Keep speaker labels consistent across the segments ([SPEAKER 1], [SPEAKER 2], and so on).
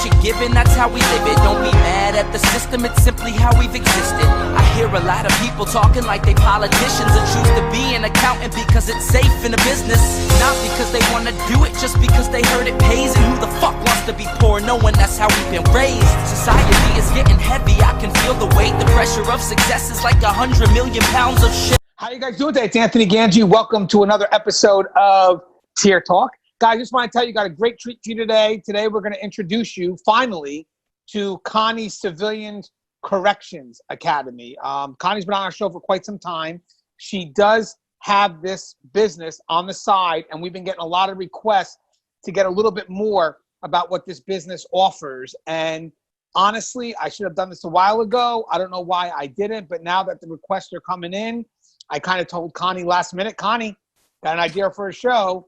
[SPEAKER 1] you're given, that's how we live it. Don't be mad at the system, it's simply how we've existed. I hear a lot of people talking like they politicians and choose to be an accountant because it's safe in a business. Not because they want to do it, just because they heard it pays. And who the fuck wants to be poor knowing that's how we've been raised? Society is getting heavy, I can feel the weight. The pressure of success is like 100 million pounds of shit.
[SPEAKER 2] How you guys doing today? It's Anthony Gangi. Welcome to another episode of Tier Talk. Guys, just want to tell you, got a great treat for you today. Today we're going to introduce you finally to Connie Civilian Corrections Academy. Connie's been on our show for quite some time. She does have this business on the side, and we've been getting a lot of requests to get a little bit more about what this business offers. And honestly, I should have done this a while ago. I don't know why I didn't, but now that the requests are coming in, I kind of told Connie last minute, Connie, got an idea for a show,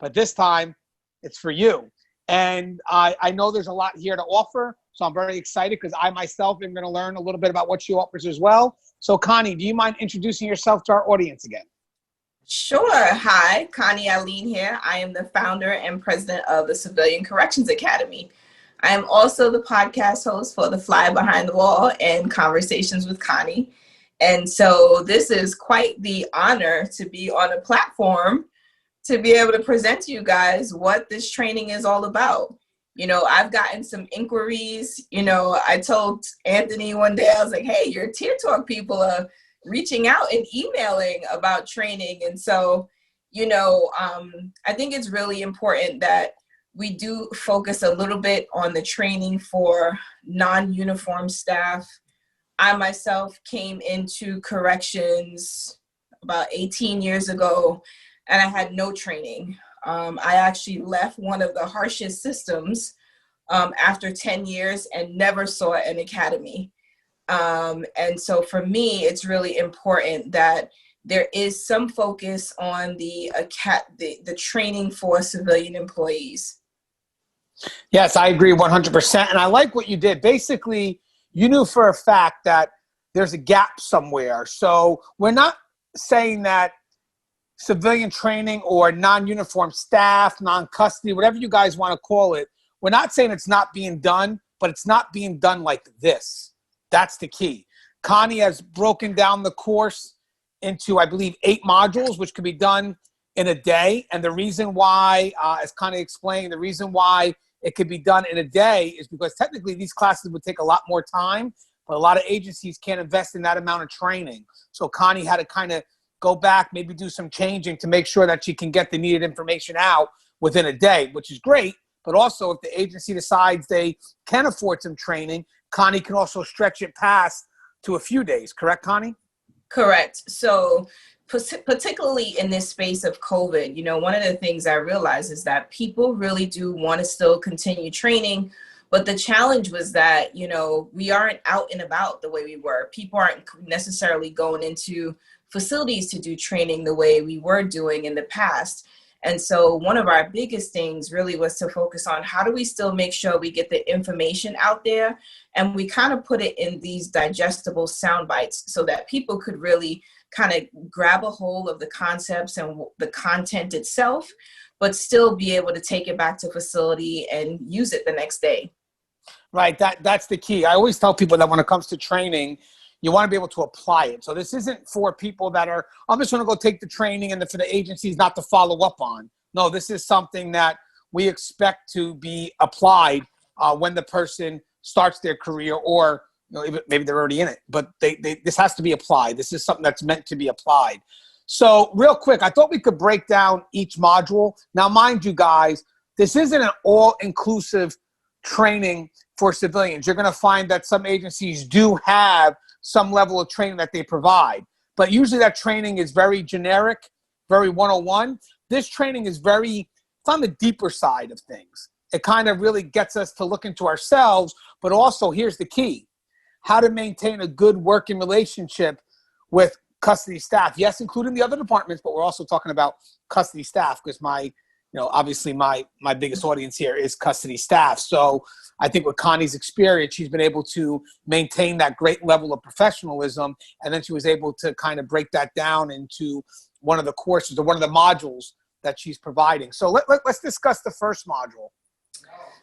[SPEAKER 2] but this time it's for you. And I know there's a lot here to offer, so I'm very excited because I myself am going to learn a little bit about what she offers as well. So Connie, do you mind introducing yourself to our audience again?
[SPEAKER 3] Sure. Hi, Connie Alleyne here. I am the founder and president of the Civilian Corrections Academy. I am also the podcast host for The Fly Behind the Wall and Conversations with Connie. And so this is quite the honor to be on a platform to be able to present to you guys what this training is all about. You know, I've gotten some inquiries. You know, I told Anthony one day, I was like, hey, your Tier Talk people are reaching out and emailing about training. And so, you know, I think it's really important that we do focus a little bit on the training for non-uniform staff. I myself came into corrections about 18 years ago, and I had no training. I actually left one of the harshest systems after 10 years and never saw an academy. And so for me, it's really important that there is some focus on the training for civilian employees.
[SPEAKER 2] Yes, I agree 100%. And I like what you did. Basically, you knew for a fact that there's a gap somewhere. So we're not saying that civilian training or non-uniform staff, non-custody, whatever you guys want to call it, we're not saying it's not being done, but it's not being done like this. That's the key. Connie has broken down the course into, I believe, 8 modules, which could be done in a day. And the reason why, as Connie explained, the reason why it could be done in a day is because technically these classes would take a lot more time, but a lot of agencies can't invest in that amount of training. So Connie had to kind of go back, maybe do some changing to make sure that she can get the needed information out within a day, which is great. But also if the agency decides they can afford some training, Connie can also stretch it past to a few days. Correct, Connie?
[SPEAKER 3] Correct. So particularly in this space of COVID, you know, one of the things I realized is that people really do want to still continue training. But the challenge was that, you know, we aren't out and about the way we were. People aren't necessarily going into facilities to do training the way we were doing in the past. And so one of our biggest things really was to focus on how do we still make sure we get the information out there, and we kind of put it in these digestible sound bites so that people could really kind of grab a hold of the concepts and the content itself, but still be able to take it back to facility and use it the next day.
[SPEAKER 2] Right. That's the key. I always tell people that when it comes to training, you want to be able to apply it. So this isn't for people that are, I'm just going to go take the training and for the agencies not to follow up on. No, this is something that we expect to be applied when the person starts their career, or you know, maybe they're already in it, but this has to be applied. This is something that's meant to be applied. So real quick, I thought we could break down each module. Now, mind you guys, this isn't an all-inclusive training for civilians. You're going to find that some agencies do have some level of training that they provide, but usually that training is very generic, very 101. This training is it's on the deeper side of things. It kind of really gets us to look into ourselves, but also here's the key: how to maintain a good working relationship with custody staff. Yes, including the other departments, but we're also talking about custody staff because obviously my biggest audience here is custody staff. So I think with Connie's experience, she's been able to maintain that great level of professionalism. And then she was able to kind of break that down into one of the courses or one of the modules that she's providing. So let's discuss the first module.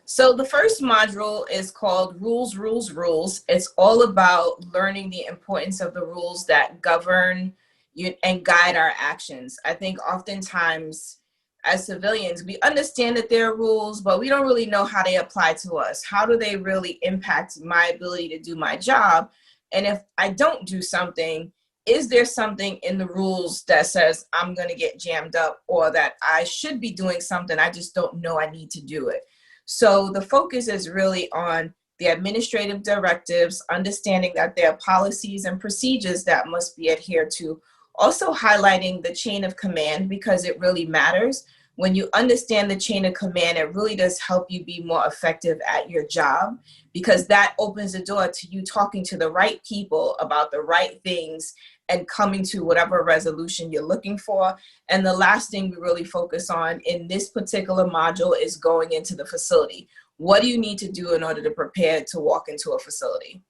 [SPEAKER 3] So the first module is called Rules, Rules, Rules. It's all about learning the importance of the rules that govern you and guide our actions. I think oftentimes as civilians, we understand that there are rules, but we don't really know how they apply to us. How do they really impact my ability to do my job? And if I don't do something, is there something in the rules that says I'm going to get jammed up, or that I should be doing something, I just don't know I need to do it? So the focus is really on the administrative directives, understanding that there are policies and procedures that must be adhered to. Also highlighting the chain of command, because it really matters. When you understand the chain of command, it really does help you be more effective at your job, because that opens the door to you talking to the right people about the right things and coming to whatever resolution you're looking for. And the last thing we really focus on in this particular module is going into the facility. What do you need to do in order to prepare to walk into a facility?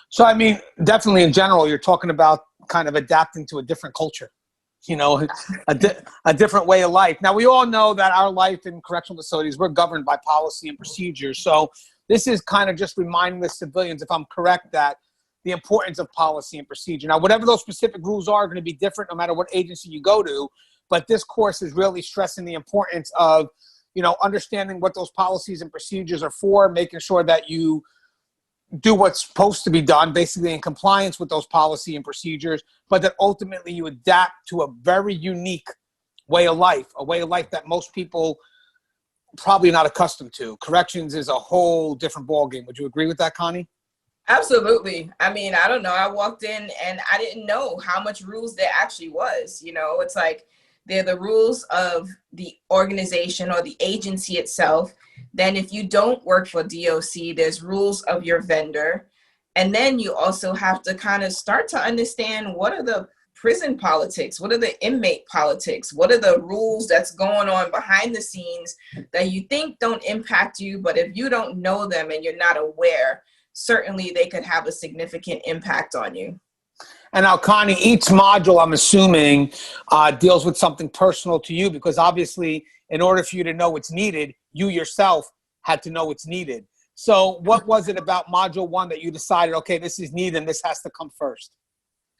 [SPEAKER 2] So, I mean, definitely in general, you're talking about kind of adapting to a different culture, you know, a different way of life. Now, we all know that our life in correctional facilities, we're governed by policy and procedures. So this is kind of just reminding the civilians, if I'm correct, that the importance of policy and procedure. Now, whatever those specific rules are going to be different no matter what agency you go to, but this course is really stressing the importance of, you know, understanding what those policies and procedures are for, making sure that you do what's supposed to be done, basically in compliance with those policy and procedures, but that ultimately you adapt to a very unique way of life, a way of life that most people probably not accustomed to. Corrections is a whole different ballgame. Would you agree with that, Connie?
[SPEAKER 3] Absolutely. I mean, I don't know. I walked in and I didn't know how much rules there actually was. You know, it's like they're the rules of the organization or the agency itself. Then if you don't work for DOC, there's rules of your vendor. And then you also have to kind of start to understand, what are the prison politics? What are the inmate politics? What are the rules that's going on behind the scenes that you think don't impact you, but if you don't know them and you're not aware, certainly they could have a significant impact on you.
[SPEAKER 2] And now, Connie, each module, I'm assuming, deals with something personal to you, because obviously, in order for you to know what's needed, you yourself had to know what's needed. So what was it about module 1 that you decided, okay, this is needed and this has to come first?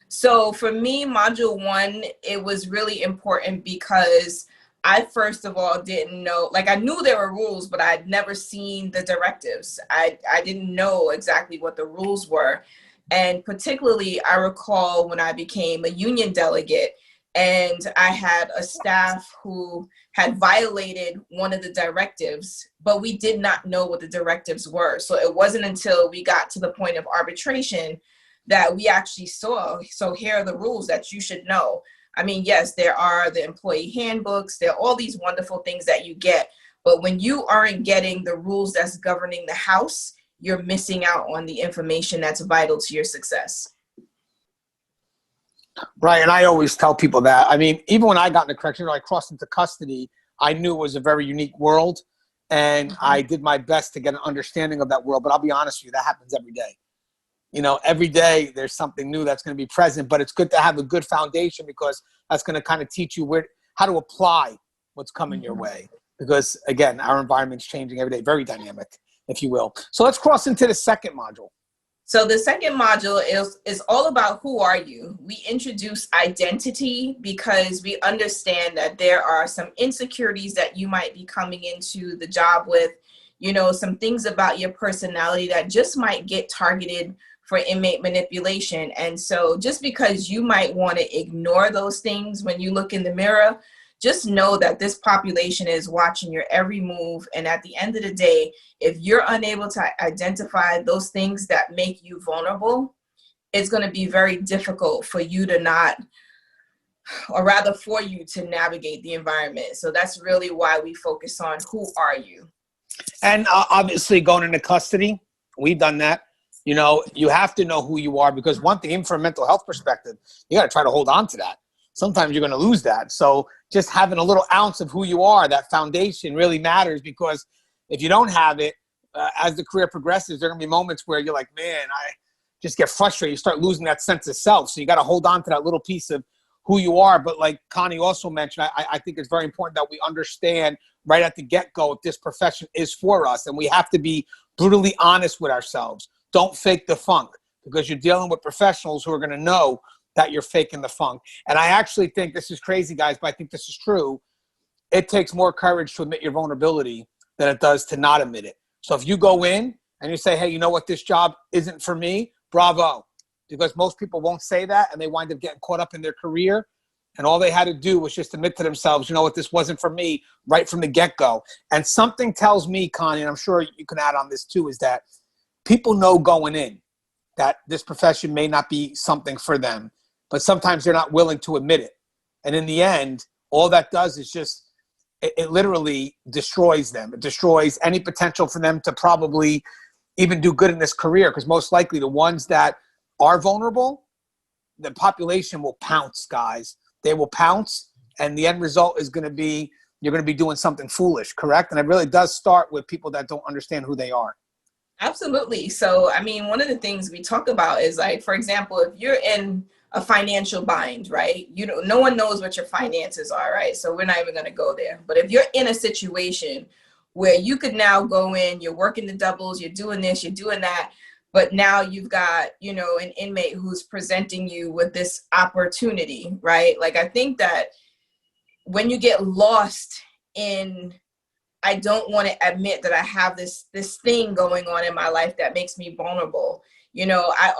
[SPEAKER 3] So for me, module 1, it was really important because I, first of all, didn't know, like, I knew there were rules, but I'd never seen the directives. I didn't know exactly what the rules were. And particularly, I recall when I became a union delegate and I had a staff who had violated one of the directives, but we did not know what the directives were. So it wasn't until we got to the point of arbitration that we actually saw, so here are the rules that you should know. I mean, yes, there are the employee handbooks, there are all these wonderful things that you get, but when you aren't getting the rules that's governing the house, you're missing out on the information that's vital to your success.
[SPEAKER 2] Right, and I always tell people that. I mean, even when I got into correction, I crossed into custody, I knew it was a very unique world, and I did my best to get an understanding of that world, but I'll be honest with you, that happens every day. You know, every day there's something new that's going to be present, but it's good to have a good foundation, because that's going to kind of teach you how to apply what's coming your way. Because again, our environment's changing every day, very dynamic, if you will. So let's cross into the second module.
[SPEAKER 3] So the second module is all about who are you. We introduce identity because we understand that there are some insecurities that you might be coming into the job with, you know, some things about your personality that just might get targeted for inmate manipulation. And so just because you might want to ignore those things when you look in the mirror, just know that this population is watching your every move. And at the end of the day, if you're unable to identify those things that make you vulnerable, it's going to be very difficult for you to not, or rather for you to navigate the environment. So that's really why we focus on who are you.
[SPEAKER 2] And obviously going into custody, we've done that. You know, you have to know who you are, because one thing, even from a mental health perspective, you got to try to hold on to that. Sometimes you're going to lose that. So just having a little ounce of who you are, that foundation really matters, because if you don't have it, as the career progresses, there are going to be moments where you're like, man, I just get frustrated. You start losing that sense of self. So you got to hold on to that little piece of who you are. But like Connie also mentioned, I think it's very important that we understand right at the get-go if this profession is for us. And we have to be brutally honest with ourselves. Don't fake the funk, because you're dealing with professionals who are going to know that you're faking the funk. And I actually think, this is crazy, guys, but I think this is true. It takes more courage to admit your vulnerability than it does to not admit it. So if you go in and you say, hey, you know what, this job isn't for me, bravo. Because most people won't say that, and they wind up getting caught up in their career. And all they had to do was just admit to themselves, you know what, this wasn't for me right from the get-go. And something tells me, Connie, and I'm sure you can add on this too, is that people know going in that this profession may not be something for them, but sometimes they're not willing to admit it. And in the end, all that does is just, it literally destroys them. It destroys any potential for them to probably even do good in this career, because most likely the ones that are vulnerable, the population will pounce, guys. They will pounce, and the end result is going to be, you're going to be doing something foolish, correct? And it really does start with people that don't understand who they are.
[SPEAKER 3] Absolutely. So, I mean, one of the things we talk about is, like, for example, if you're in a financial bind, right? You know, no one knows what your finances are, right? So we're not even going to go there. But if you're in a situation where you could now go in, you're working the doubles, you're doing this, you're doing that, but now you've got, you know, an inmate who's presenting you with this opportunity, right? Like, I think that when you get lost in, I don't want to admit that I have this thing going on in my life that makes me vulnerable. You know, I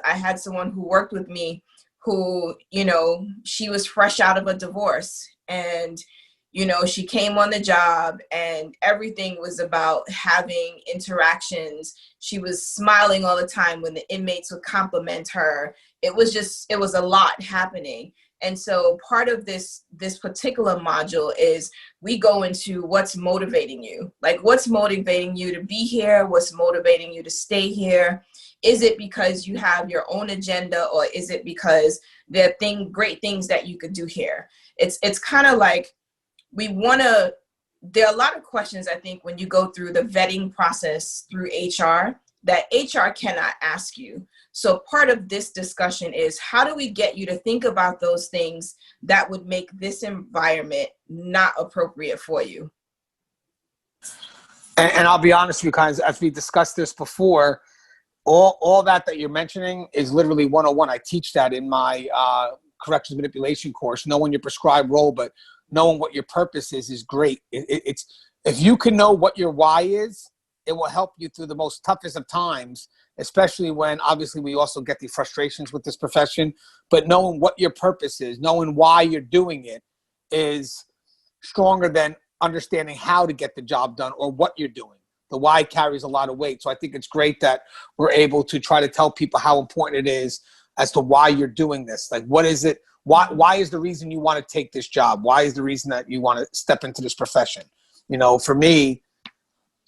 [SPEAKER 3] had someone who worked with me who, you know, she was fresh out of a divorce, and, you know, she came on the job and everything was about having interactions. She was smiling all the time when the inmates would compliment her. It was a lot happening. And so part of this particular module is we go into what's motivating you. Like, what's motivating you to be here? What's motivating you to stay here? Is it because you have your own agenda, or is it because there are great things that you could do here? It's kind of like, there are a lot of questions, I think, when you go through the vetting process through HR that HR cannot ask you. So part of this discussion is, how do we get you to think about those things that would make this environment not appropriate for you?
[SPEAKER 2] And I'll be honest with you guys, as we discussed this before, all that you're mentioning is literally 101. I teach that in my corrections manipulation course. Knowing your prescribed role, but knowing what your purpose is great. It's if you can know what your why is, it will help you through the most toughest of times, especially when obviously we also get the frustrations with this profession. But knowing what your purpose is, knowing why you're doing it, is stronger than understanding how to get the job done or what you're doing. The why carries a lot of weight. So I think it's great that we're able to try to tell people how important it is as to why you're doing this. Like, what is it? Why is the reason you want to take this job? Why is the reason that you want to step into this profession? You know, for me,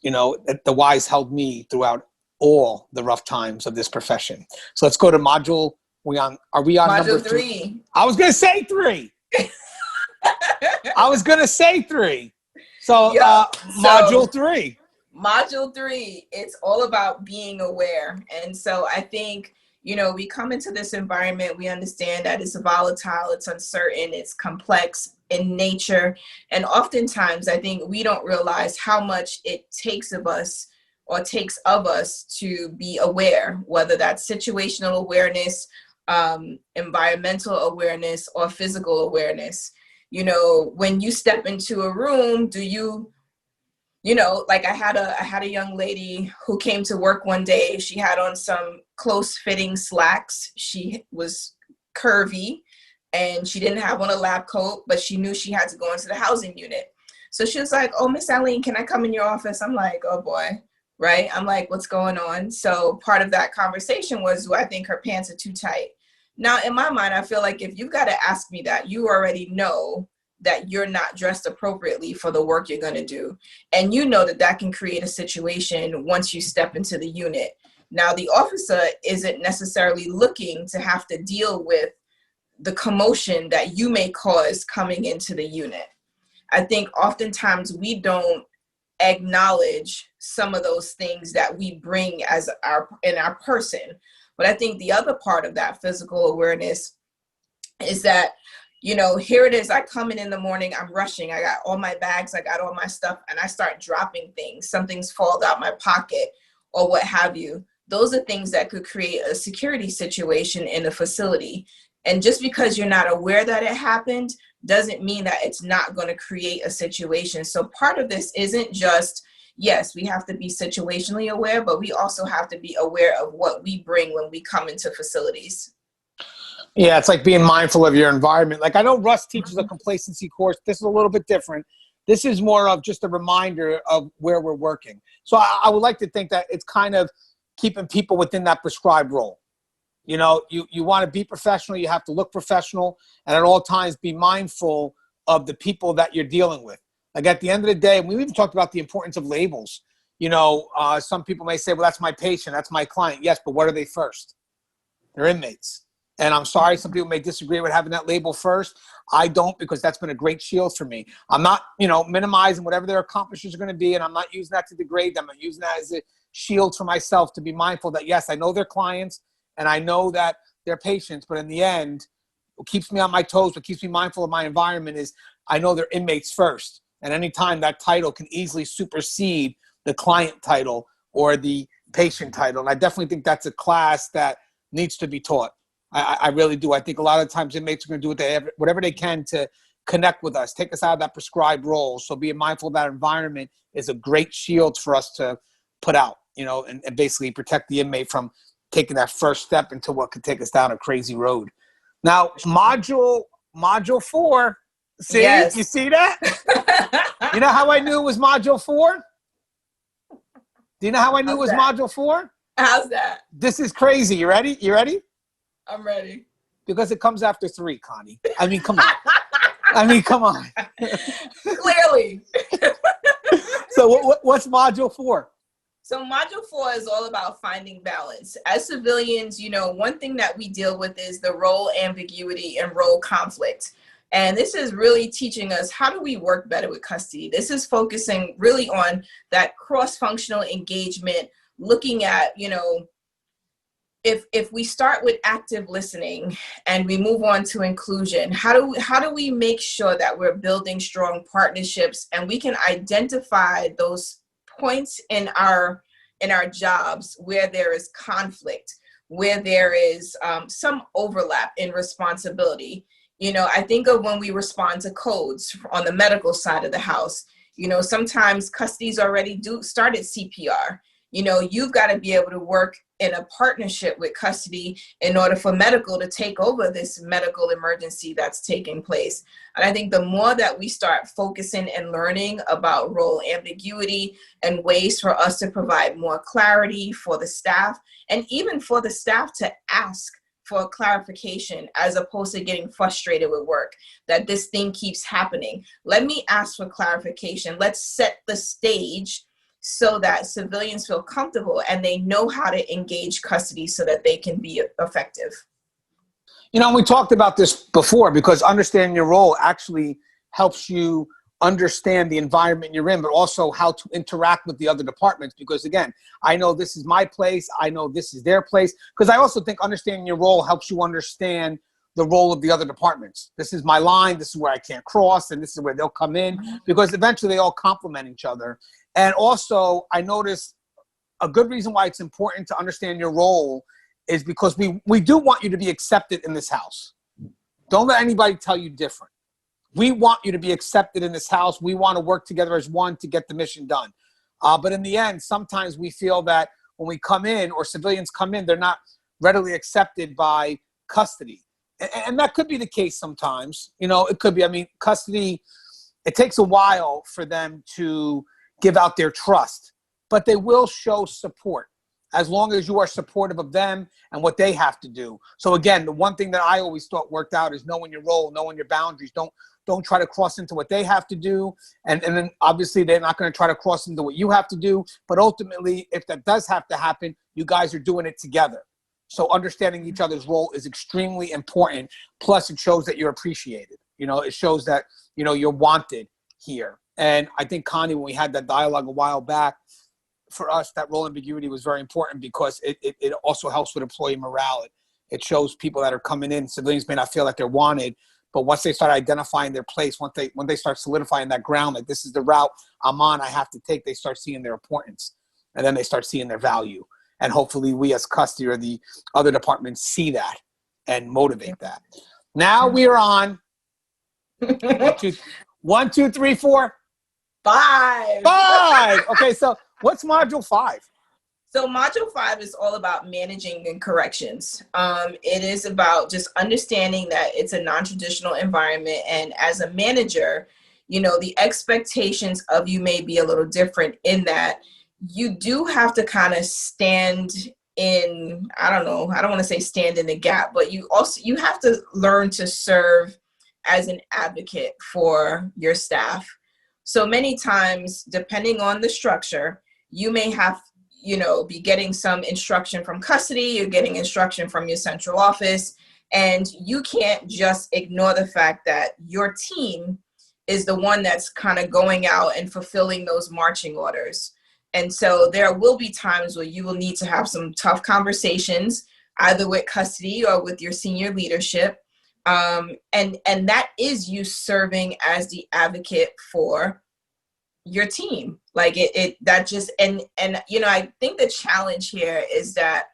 [SPEAKER 2] you know, the why's held me throughout all the rough times of this profession. So let's go to module. Are we on
[SPEAKER 3] module
[SPEAKER 2] number 3? I was going to say 3. I was going to say 3. So, module 3.
[SPEAKER 3] Module 3, it's all about being aware. And so I think, you know, we come into this environment, we understand that it's volatile, it's uncertain, it's complex in nature. And oftentimes I think we don't realize how much it takes of us to be aware, whether that's situational awareness, environmental awareness, or physical awareness. You know, when you step into a room, you know, like I had a young lady who came to work one day. She had on some close fitting slacks. She was curvy and she didn't have on a lab coat, but she knew she had to go into the housing unit. So she was like, "Oh, Miss Alleyne, can I come in your office?" I'm like, "Oh boy," right? I'm like, "What's going on?" So part of that conversation was, do I think her pants are too tight? Now, in my mind, I feel like if you've got to ask me that, you already know that you're not dressed appropriately for the work you're going to do. And you know that that can create a situation once you step into the unit. Now, the officer isn't necessarily looking to have to deal with the commotion that you may cause coming into the unit. I think oftentimes we don't acknowledge some of those things that we bring in our person. But I think the other part of that physical awareness is that, you know, here it is. I come in the morning, I'm rushing. I got all my bags, I got all my stuff, and I start dropping things. Something's fallen out my pocket or what have you. Those are things that could create a security situation in a facility. And just because you're not aware that it happened doesn't mean that it's not going to create a situation. So part of this isn't just, yes, we have to be situationally aware, but we also have to be aware of what we bring when we come into facilities.
[SPEAKER 2] Yeah, it's like being mindful of your environment. Like, I know Russ teaches a complacency course. This is a little bit different. This is more of just a reminder of where we're working. So I would like to think that it's kind of keeping people within that prescribed role. You know, you want to be professional, you have to look professional, and at all times be mindful of the people that you're dealing with. Like, at the end of the day, we even talked about the importance of labels. You know, some people may say, well, that's my patient, that's my client. Yes, but what are they first? They're inmates. And I'm sorry, some people may disagree with having that label first. I don't, because that's been a great shield for me. I'm not, you know, minimizing whatever their accomplishments are going to be, and I'm not using that to degrade them. I'm using that as a shield for myself to be mindful that, yes, I know they're clients and I know that they're patients, but in the end, what keeps me on my toes, what keeps me mindful of my environment is I know they're inmates first. And anytime that title can easily supersede the client title or the patient title. And I definitely think that's a class that needs to be taught. I really do. I think a lot of times inmates are going to do whatever they can to connect with us, take us out of that prescribed role. So being mindful of that environment is a great shield for us to put out, you know, and basically protect the inmate from taking that first step into what could take us down a crazy road. Now, module 4, see,
[SPEAKER 3] Yes.
[SPEAKER 2] You see that? You know how I knew it was module 4? Do you know how I knew it was module 4?
[SPEAKER 3] How's that?
[SPEAKER 2] This is crazy. You ready? You ready?
[SPEAKER 3] I'm ready.
[SPEAKER 2] Because it comes after 3, Connie. I mean, come on. Come on.
[SPEAKER 3] Clearly.
[SPEAKER 2] So what's module 4?
[SPEAKER 3] So module 4 is all about finding balance. As civilians, you know, one thing that we deal with is the role ambiguity and role conflict. And this is really teaching us how do we work better with custody. This is focusing really on that cross-functional engagement, looking at, you know, if we start with active listening and we move on to inclusion, how do we make sure that we're building strong partnerships and we can identify those points in our jobs where there is conflict, where there is some overlap in responsibility. You know, I think of when we respond to codes on the medical side of the house. You know, sometimes custodies already start at CPR. You know, you've got to be able to work in a partnership with custody in order for medical to take over this medical emergency that's taking place. And I think the more that we start focusing and learning about role ambiguity and ways for us to provide more clarity for the staff, and even for the staff to ask for clarification as opposed to getting frustrated with work, that this thing keeps happening. Let me ask for clarification. Let's set the stage so that civilians feel comfortable and they know how to engage custody so that they can be effective.
[SPEAKER 2] You know, we talked about this before, because understanding your role actually helps you understand the environment you're in, but also how to interact with the other departments. Because again, I know this is my place, I know this is their place. Because I also think understanding your role helps you understand the role of the other departments. This is my line, this is where I can't cross, and this is where they'll come in, because eventually they all complement each other. And also, I noticed a good reason why it's important to understand your role is because we do want you to be accepted in this house. Don't let anybody tell you different. We want you to be accepted in this house. We want to work together as one to get the mission done. But in the end, sometimes we feel that when we come in or civilians come in, they're not readily accepted by custody. And that could be the case sometimes. You know, it could be. I mean, custody, it takes a while for them to give out their trust, but they will show support as long as you are supportive of them and what they have to do. So again, the one thing that I always thought worked out is knowing your role, knowing your boundaries. Don't try to cross into what they have to do. And then obviously they're not going to try to cross into what you have to do. But ultimately, if that does have to happen, you guys are doing it together. So understanding each other's role is extremely important. Plus, it shows that you're appreciated. You know, it shows that, you know, you're wanted here. And I think, Connie, when we had that dialogue a while back, for us, that role ambiguity was very important because it also helps with employee morale. It shows people that are coming in, civilians may not feel like they're wanted, but once they start identifying their place, when they start solidifying that ground, like this is the route I'm on, I have to take, they start seeing their importance, and then they start seeing their value. And hopefully we as custody or the other departments see that and motivate that. Now we are on 1, 2, 3, 4,
[SPEAKER 3] 5.
[SPEAKER 2] 5. Okay, so what's module 5?
[SPEAKER 3] So module 5 is all about managing in corrections. It is about just understanding that it's a non-traditional environment, and as a manager, you know, the expectations of you may be a little different in that you do have to kind of stand in, I don't want to say stand in the gap, but you have to learn to serve as an advocate for your staff. So many times, depending on the structure, you may have, you know, be getting some instruction from custody, you're getting instruction from your central office, and you can't just ignore the fact that your team is the one that's kind of going out and fulfilling those marching orders. And so there will be times where you will need to have some tough conversations, either with custody or with your senior leadership. And that is you serving as the advocate for your team. Like and you know, I think the challenge here is that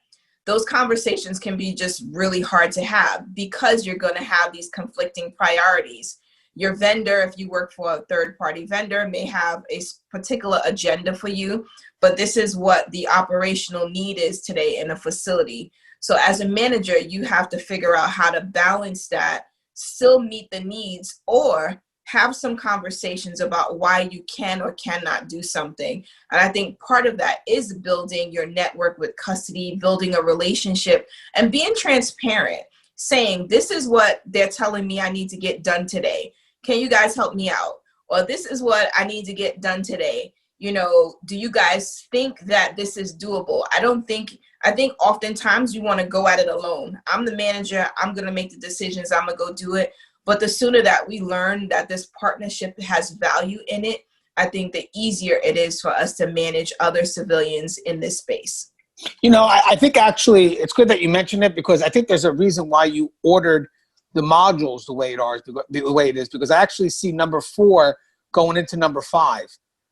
[SPEAKER 3] those conversations can be just really hard to have because you're going to have these conflicting priorities. Your vendor, if you work for a third-party vendor, may have a particular agenda for you, but this is what the operational need is today in a facility. So as a manager, you have to figure out how to balance that, still meet the needs, or have some conversations about why you can or cannot do something. And I think part of that is building your network with custody, building a relationship, and being transparent, saying, this is what they're telling me I need to get done today. Can you guys help me out? Or this is what I need to get done today. You know, do you guys think that this is doable? I think oftentimes you want to go at it alone. I'm the manager. I'm going to make the decisions. I'm going to go do it. But the sooner that we learn that this partnership has value in it, I think the easier it is for us to manage other civilians in this space.
[SPEAKER 2] You know, I think actually it's good that you mentioned it, because I think there's a reason why you ordered the modules the way it is, because I actually see number 4 going into number 5.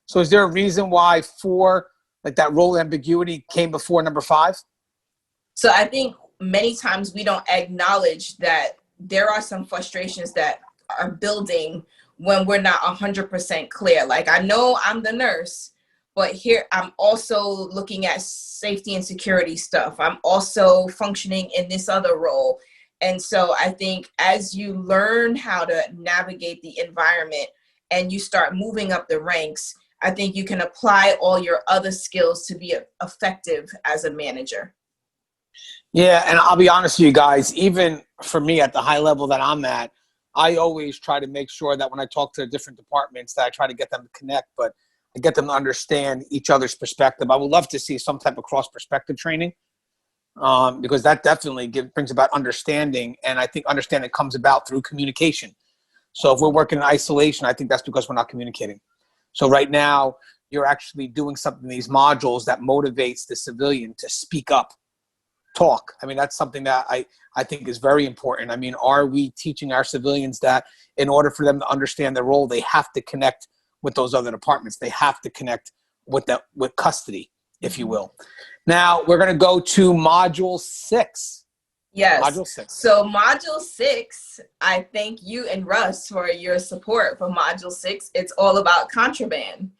[SPEAKER 2] So is there a reason why 4, like that role ambiguity, came before number 5?
[SPEAKER 3] So I think many times we don't acknowledge that there are some frustrations that are building when we're not 100% clear. Like, I know I'm the nurse, but here I'm also looking at safety and security stuff. I'm also functioning in this other role. And so I think as you learn how to navigate the environment and you start moving up the ranks, I think you can apply all your other skills to be effective as a manager.
[SPEAKER 2] Yeah, and I'll be honest with you guys, even for me at the high level that I'm at, I always try to make sure that when I talk to different departments that I try to get them to connect, but I get them to understand each other's perspective. I would love to see some type of cross-perspective training, because that definitely brings about understanding, and I think understanding comes about through communication. So if we're working in isolation, I think that's because we're not communicating. So right now, you're actually doing something in these modules that motivates the civilian to speak up, talk. I mean, that's something that I think is very important. I mean, are we teaching our civilians that in order for them to understand their role, they have to connect with those other departments? They have to connect with custody, if you will. Now, we're going to go to module 6.
[SPEAKER 3] Yes.
[SPEAKER 2] Module 6.
[SPEAKER 3] So module 6, I thank you and Russ for your support for module 6. It's all about contraband.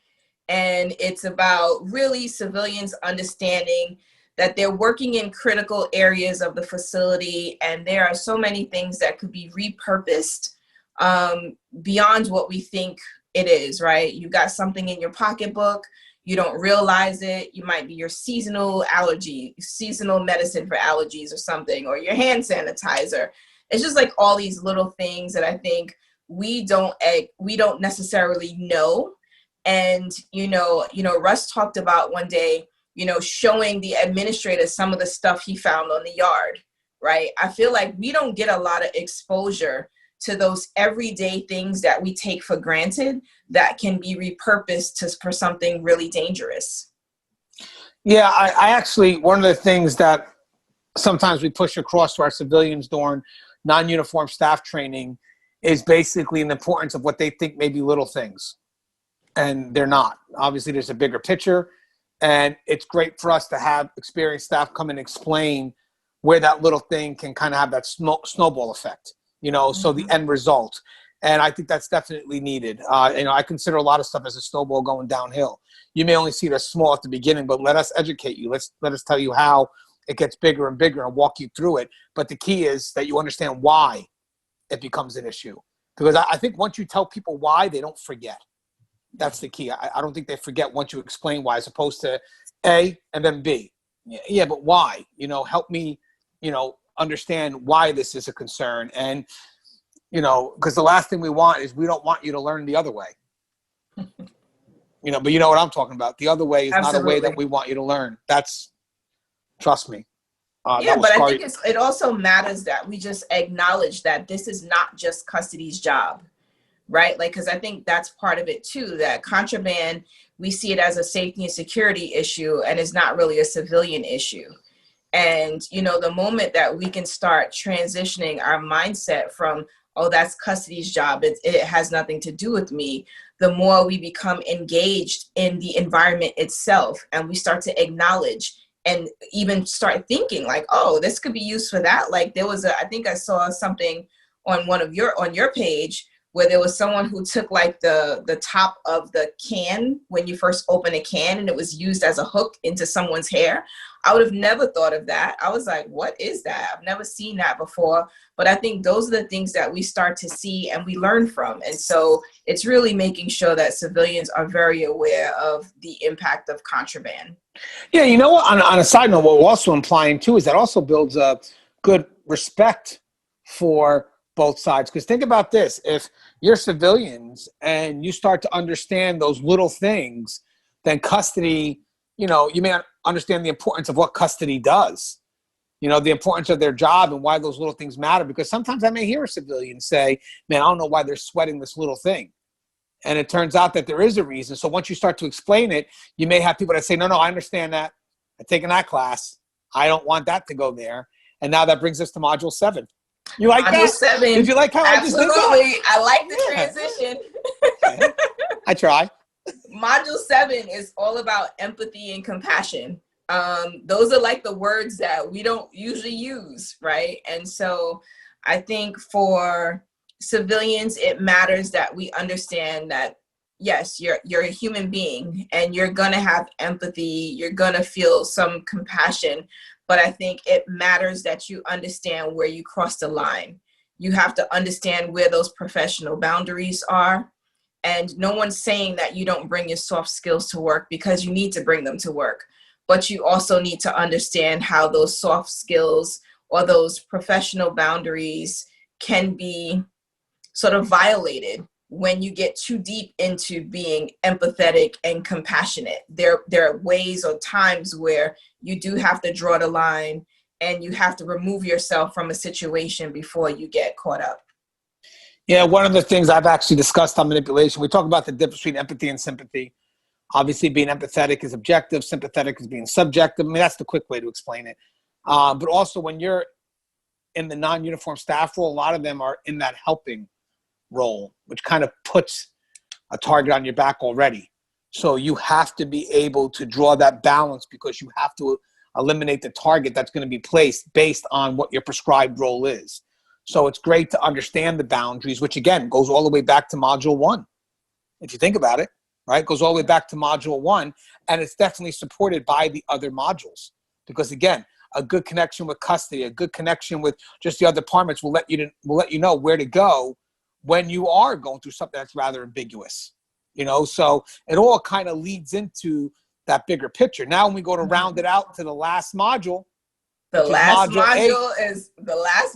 [SPEAKER 3] And it's about really civilians understanding that they're working in critical areas of the facility, and there are so many things that could be repurposed beyond what we think it is, right? You got something in your pocketbook, you don't realize it. You might be your seasonal medicine for allergies or something, or your hand sanitizer. It's just like all these little things that I think we don't necessarily know. And, you know, Russ talked about one day, showing the administrator some of the stuff he found on the yard, right? I feel like we don't get a lot of exposure to those everyday things that we take for granted that can be repurposed for something really dangerous.
[SPEAKER 2] Yeah, I actually, one of the things that sometimes we push across to our civilians during non-uniform staff training is basically the importance of what they think may be little things. And they're not. Obviously, there's a bigger picture. And it's great for us to have experienced staff come and explain where that little thing can kind of have that snowball effect, so the end result. And I think that's definitely needed. I consider a lot of stuff as a snowball going downhill. You may only see it as small at the beginning, but let us educate you. Let us tell you how it gets bigger and bigger and walk you through it. But the key is that you understand why it becomes an issue. Because I think once you tell people why, they don't forget. That's the key. I don't think they forget once you explain why, as opposed to A and then B. Yeah, but why? Help me, understand why this is a concern. And, because the last thing we want is we don't want you to learn the other way. But you know what I'm talking about. The other way is Absolutely. Not a way that we want you to learn. Trust me.
[SPEAKER 3] But I think it also matters that we just acknowledge that this is not just custody's job, right? Because I think that's part of it too, that contraband, we see it as a safety and security issue, and it's not really a civilian issue. And, the moment that we can start transitioning our mindset from, oh, that's custody's job, it has nothing to do with me, the more we become engaged in the environment itself, and we start to acknowledge and even start thinking like, oh, this could be used for that. Like I think I saw something on your page where there was someone who took like the top of the can when you first open a can, and it was used as a hook into someone's hair. I would have never thought of that. I was like, what is that? I've never seen that before. But I think those are the things that we start to see and we learn from. And so it's really making sure that civilians are very aware of the impact of contraband.
[SPEAKER 2] Yeah, on a side note, what we're also implying too is that also builds a good respect for both sides. Because think about this, if you're civilians and you start to understand those little things, then custody, you may not understand the importance of what custody does, the importance of their job and why those little things matter. Because sometimes I may hear a civilian say, man, I don't know why they're sweating this little thing. And it turns out that there is a reason. So once you start to explain it, you may have people that say, no, I understand that. I've taken that class. I don't want that to go there. And now that brings us to Module 7. You like
[SPEAKER 3] Module
[SPEAKER 2] that?
[SPEAKER 3] 7.
[SPEAKER 2] Did you like how
[SPEAKER 3] Absolutely.
[SPEAKER 2] I just did that?
[SPEAKER 3] I like the transition.
[SPEAKER 2] Okay. I try.
[SPEAKER 3] Module 7 is all about empathy and compassion. Those are like the words that we don't usually use, right? And so I think for civilians, it matters that we understand that, yes, you're a human being and you're going to have empathy. You're going to feel some compassion. But I think it matters that you understand where you cross the line. You have to understand where those professional boundaries are. And no one's saying that you don't bring your soft skills to work, because you need to bring them to work. But you also need to understand how those soft skills or those professional boundaries can be sort of violated when you get too deep into being empathetic and compassionate. There are ways or times where you do have to draw the line and you have to remove yourself from a situation before you get caught up.
[SPEAKER 2] Yeah, one of the things I've actually discussed on manipulation, we talk about the difference between empathy and sympathy. Obviously, being empathetic is objective, sympathetic is being subjective. I mean, that's the quick way to explain it. But also when you're in the non-uniform staff role, a lot of them are in that helping role, which kind of puts a target on your back already. So you have to be able to draw that balance, because you have to eliminate the target that's going to be placed based on what your prescribed role is. So it's great to understand the boundaries, which again goes all the way back to Module 1. If you think about it, right? It goes all the way back to Module 1, and it's definitely supported by the other modules. Because again, a good connection with custody, a good connection with just the other departments will let you know where to go when you are going through something that's rather ambiguous. So it all kind of leads into that bigger picture. Now, when we go to round it out to the last module,
[SPEAKER 3] the last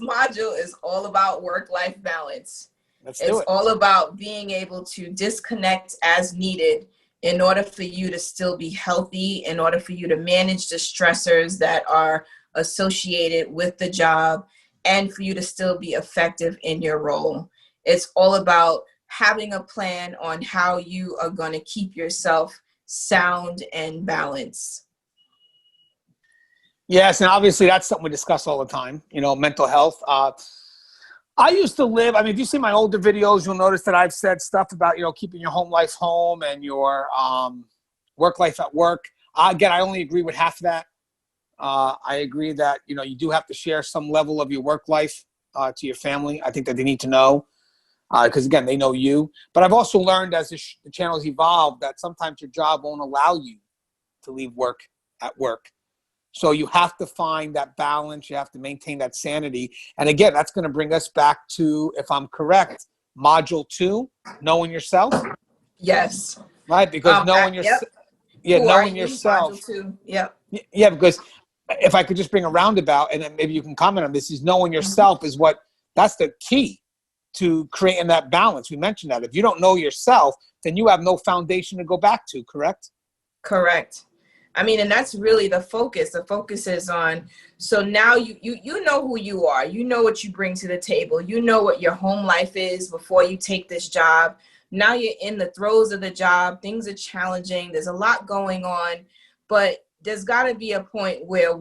[SPEAKER 3] module is all about work-life balance. It's all about being able to disconnect as needed in order for you to still be healthy, in order for you to manage the stressors that are associated with the job, and for you to still be effective in your role. It's all about having a plan on how you are going to keep yourself sound and balanced.
[SPEAKER 2] Yes, and obviously that's something we discuss all the time, mental health. I used to live, if you see my older videos, you'll notice that I've said stuff about, keeping your home life home and your work life at work. Again, I only agree with half of that. I agree that, you do have to share some level of your work life to your family. I think that they need to know because, again, they know you. But I've also learned as the channel's evolved that sometimes your job won't allow you to leave work at work. So you have to find that balance. You have to maintain that sanity. And again, that's going to bring us back to, if I'm correct, module 2, knowing yourself.
[SPEAKER 3] Yes.
[SPEAKER 2] Right? Because knowing yourself.
[SPEAKER 3] Yep.
[SPEAKER 2] Knowing yourself.
[SPEAKER 3] Module 2. Yep.
[SPEAKER 2] Yeah, because if I could just bring a roundabout, and then maybe you can comment on this, is knowing yourself is that's the key to creating that balance. We mentioned that. If you don't know yourself, then you have no foundation to go back to, correct?
[SPEAKER 3] Correct. And that's really the focus. The focus is on, so now you know who you are. You know what you bring to the table. You know what your home life is before you take this job. Now you're in the throes of the job. Things are challenging. There's a lot going on, but there's got to be a point where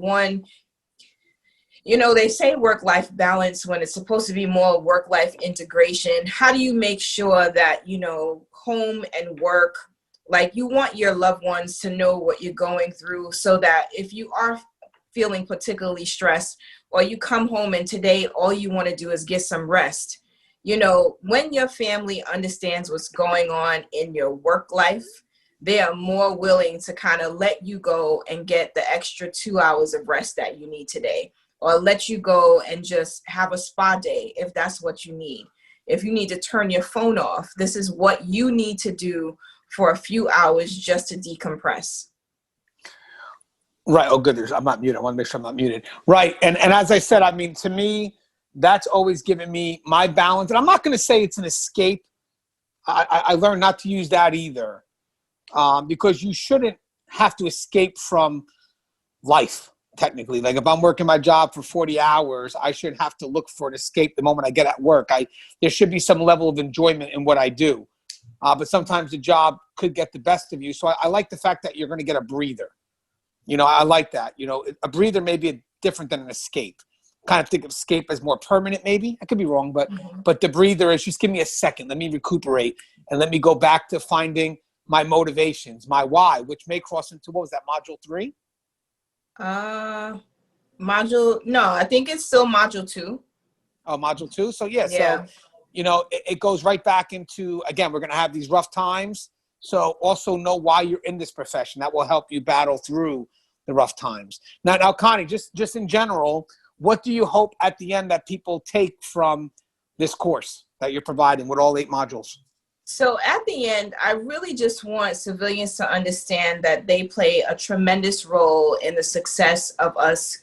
[SPEAKER 3] they say work-life balance when it's supposed to be more work-life integration. How do you make sure that, home and work, like you want your loved ones to know what you're going through so that if you are feeling particularly stressed or you come home and today all you want to do is get some rest, when your family understands what's going on in your work life, they are more willing to kind of let you go and get the extra 2 hours of rest that you need today, or let you go and just have a spa day if that's what you need. If you need to turn your phone off, this is what you need to do for a few hours just to decompress.
[SPEAKER 2] Right. Oh, good. I'm not muted. I want to make sure I'm not muted. Right. And as I said, to me, that's always given me my balance. And I'm not going to say it's an escape. I learned not to use that either because you shouldn't have to escape from life, technically. Like if I'm working my job for 40 hours, I shouldn't have to look for an escape the moment I get at work. There should be some level of enjoyment in what I do. But sometimes the job could get the best of you. So I like the fact that you're going to get a breather. I like that. A breather may be different than an escape. Kind of think of escape as more permanent, maybe. I could be wrong, but the breather is just give me a second. Let me recuperate and let me go back to finding my motivations, my why, which may cross into, what was that, module 3?
[SPEAKER 3] No, I think it's still module 2.
[SPEAKER 2] Oh, module 2. So yeah. So it goes right back into, again, we're going to have these rough times. So also know why you're in this profession. That will help you battle through the rough times. Now, Connie, just in general, what do you hope at the end that people take from this course that you're providing with all 8 modules?
[SPEAKER 3] So at the end, I really just want civilians to understand that they play a tremendous role in the success of us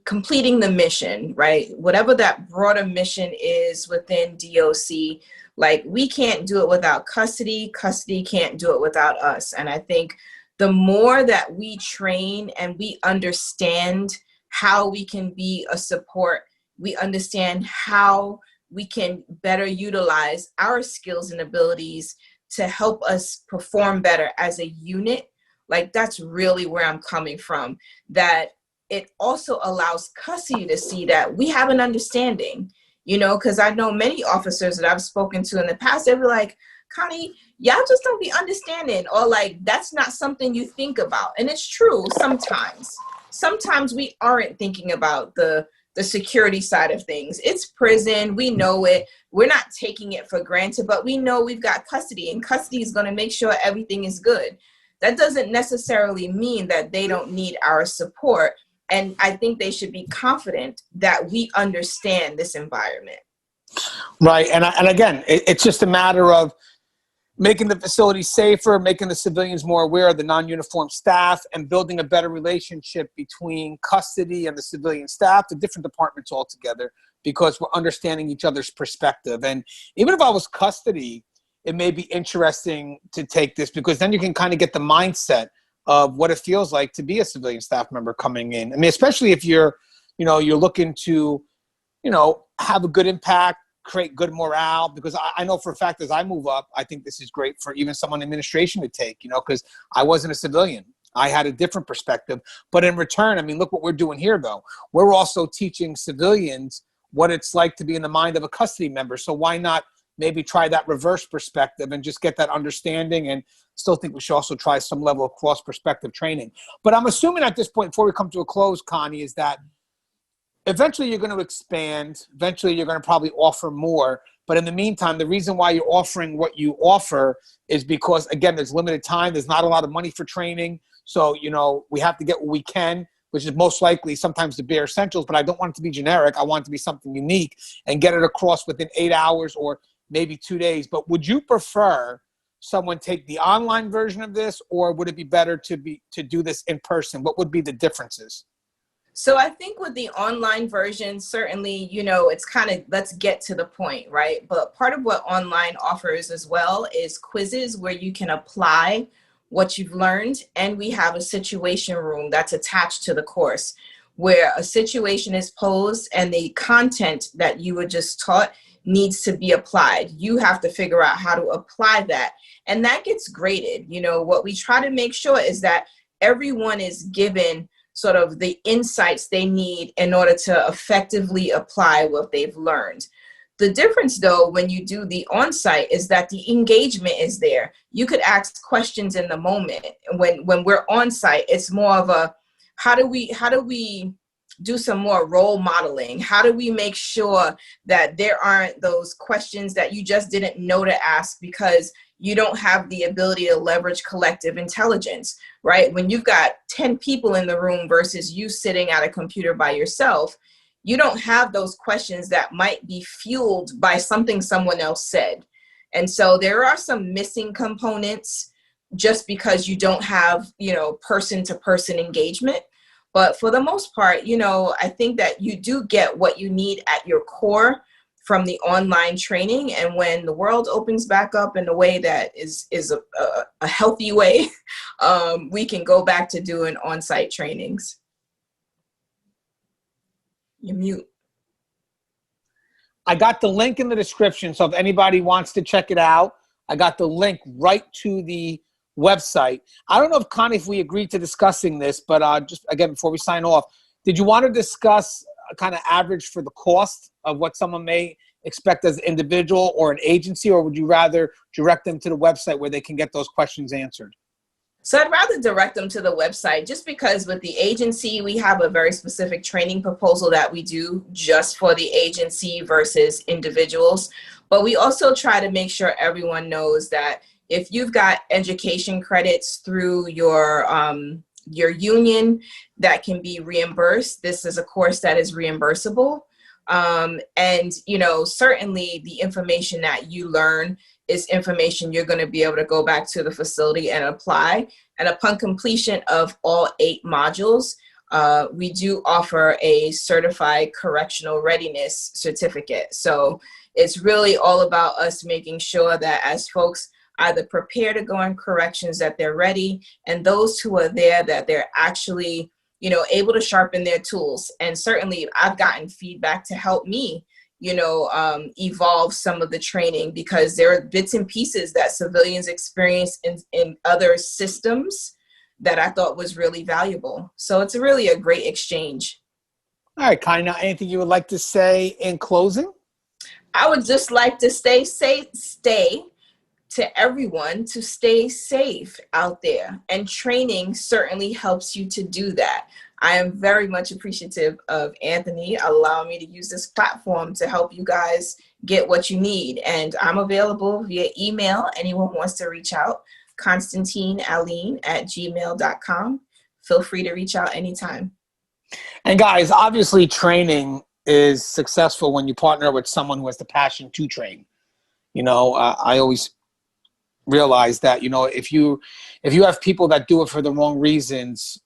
[SPEAKER 3] completing the mission, right? Whatever that broader mission is within DOC, like we can't do it without custody. Custody can't do it without us. And I think the more that we train and we understand how we can be a support, we understand how we can better utilize our skills and abilities to help us perform better as a unit. Like that's really where I'm coming from, that it also allows custody to see that we have an understanding, because I know many officers that I've spoken to in the past, they were like, Connie, y'all just don't be understanding, or like, that's not something you think about. And it's true sometimes. Sometimes we aren't thinking about the security side of things. It's prison. We know it. We're not taking it for granted, but we know we've got custody, and custody is going to make sure everything is good. That doesn't necessarily mean that they don't need our support. And I think they should be confident that we understand this environment.
[SPEAKER 2] Right. And again, it's just a matter of making the facility safer, making the civilians more aware of the non-uniformed staff, and building a better relationship between custody and the civilian staff, the different departments altogether, because we're understanding each other's perspective. And even if I was custody, it may be interesting to take this, because then you can kind of get the mindset of what it feels like to be a civilian staff member coming in. I mean, especially if you're looking to, have a good impact, create good morale, because I know for a fact as I move up, I think this is great for even someone in administration to take, because I wasn't a civilian. I had a different perspective. But in return, I mean, look what we're doing here, though. We're also teaching civilians what it's like to be in the mind of a custody member. So why not maybe try that reverse perspective and just get that understanding? And still think we should also try some level of cross-perspective training. But I'm assuming at this point, before we come to a close, Connie, is that eventually you're going to expand. Eventually you're going to probably offer more. But in the meantime, the reason why you're offering what you offer is because, again, there's limited time. There's not a lot of money for training. So, you know, we have to get what we can, which is most likely sometimes the bare essentials. But I don't want it to be generic. I want it to be something unique and get it across within 8 hours or maybe 2 days. But would you prefer someone take the online version of this, or would it be better to do this in person? What would be the differences?
[SPEAKER 3] So I think with the online version, certainly, you know, it's kind of, let's get to the point, right? But part of what online offers as well is quizzes where you can apply what you've learned. And we have a situation room that's attached to the course where a situation is posed and the content that you were just taught needs to be applied. You have to figure out how to apply that. And that gets graded. You know, what we try to make sure is that everyone is given sort of the insights they need in order to effectively apply what they've learned. The difference, though, when you do the on-site is that the engagement is there. You could ask questions in the moment. When we're on-site, it's more of a, how do we do some more role modeling? How do we make sure that there aren't those questions that you just didn't know to ask because you don't have the ability to leverage collective intelligence, right? When you've got 10 people in the room versus you sitting at a computer by yourself, you don't have those questions that might be fueled by something someone else said. And so there are some missing components just because you don't have, you know, person-to-person engagement. But for the most part, you know, I think that you do get what you need at your core from the online training. And when the world opens back up in a way that is a healthy way, we can go back to doing on-site trainings. You mute.
[SPEAKER 2] I got the link in the description. So if anybody wants to check it out, I got the link right to the website. I don't know if, Connie, if we agreed to discussing this, but just again, before we sign off, did you want to discuss a kind of average for the cost of what someone may expect as an individual or an agency, or would you rather direct them to the website where they can get those questions answered?
[SPEAKER 3] So I'd rather direct them to the website, just because with the agency, we have a very specific training proposal that we do just for the agency versus individuals. But we also try to make sure everyone knows that if you've got education credits through your union that can be reimbursed, this is a course that is reimbursable. And, you know, certainly the information that you learn is information you're going to be able to go back to the facility and apply. And upon completion of all 8 modules, we do offer a certified correctional readiness certificate. So it's really all about us making sure that as folks either prepare to go in corrections, that they're ready, and those who are there, that they're actually, you know, able to sharpen their tools. And certainly I've gotten feedback to help me, you know, evolve some of the training, because there are bits and pieces that civilians experience in other systems that I thought was really valuable. So it's really a great exchange.
[SPEAKER 2] All right, Connie, now anything you would like to say in closing?
[SPEAKER 3] I would just like to stay to everyone to stay safe out there. And training certainly helps you to do that. I am very much appreciative of Anthony allowing me to use this platform to help you guys get what you need. And I'm available via email. Anyone wants to reach out, ConstantineAlleyne@gmail.com. Feel free to reach out anytime.
[SPEAKER 2] And guys, obviously training is successful when you partner with someone who has the passion to train. You know, I always realize that, you know, if you have people that do it for the wrong reasons,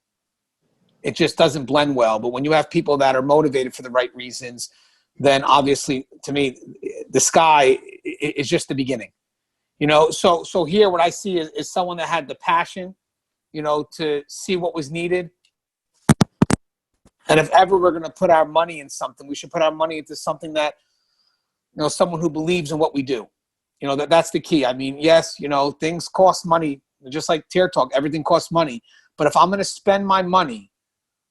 [SPEAKER 2] it just doesn't blend well. But when you have people that are motivated for the right reasons, then obviously, to me, the sky is just the beginning. You know, so here what I see is someone that had the passion, you know, to see what was needed. And if ever we're going to put our money in something, we should put our money into something that, you know, someone who believes in what we do. You know, that's the key. I mean, yes, you know, things cost money, just like Tear Talk, everything costs money. But if I'm going to spend my money,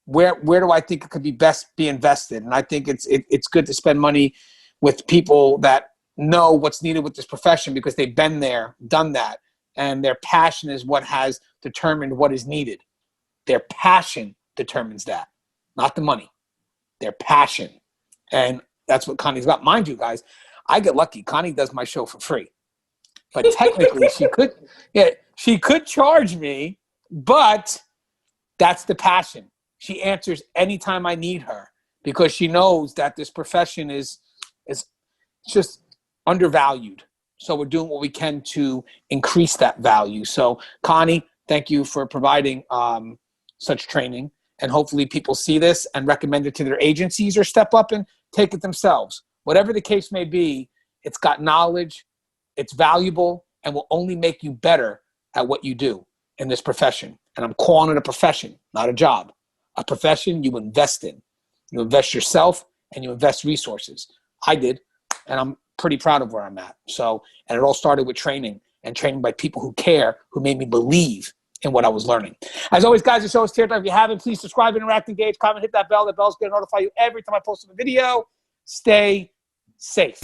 [SPEAKER 2] where do I think it could be best be invested? And I think it's good to spend money with people that know what's needed with this profession because they've been there, done that, and their passion is what has determined what is needed. Their passion determines that, not the money. Their passion. And that's what Connie's about. Mind you, guys, I get lucky. Connie does my show for free. But technically she could charge me, but that's the passion. She answers anytime I need her because she knows that this profession is just undervalued. So we're doing what we can to increase that value. So Connie, thank you for providing such training. And hopefully people see this and recommend it to their agencies or step up and take it themselves. Whatever the case may be, it's got knowledge, it's valuable, and will only make you better at what you do in this profession. And I'm calling it a profession, not a job. A profession you invest in. You invest yourself and you invest resources. I did, and I'm pretty proud of where I'm at. So, and it all started with training and training by people who care, who made me believe in what I was learning. As always, guys, the show is Tear Time. If you haven't, please subscribe, interact, engage, comment, hit that bell. The bell's going to notify you every time I post a video. Stay safe.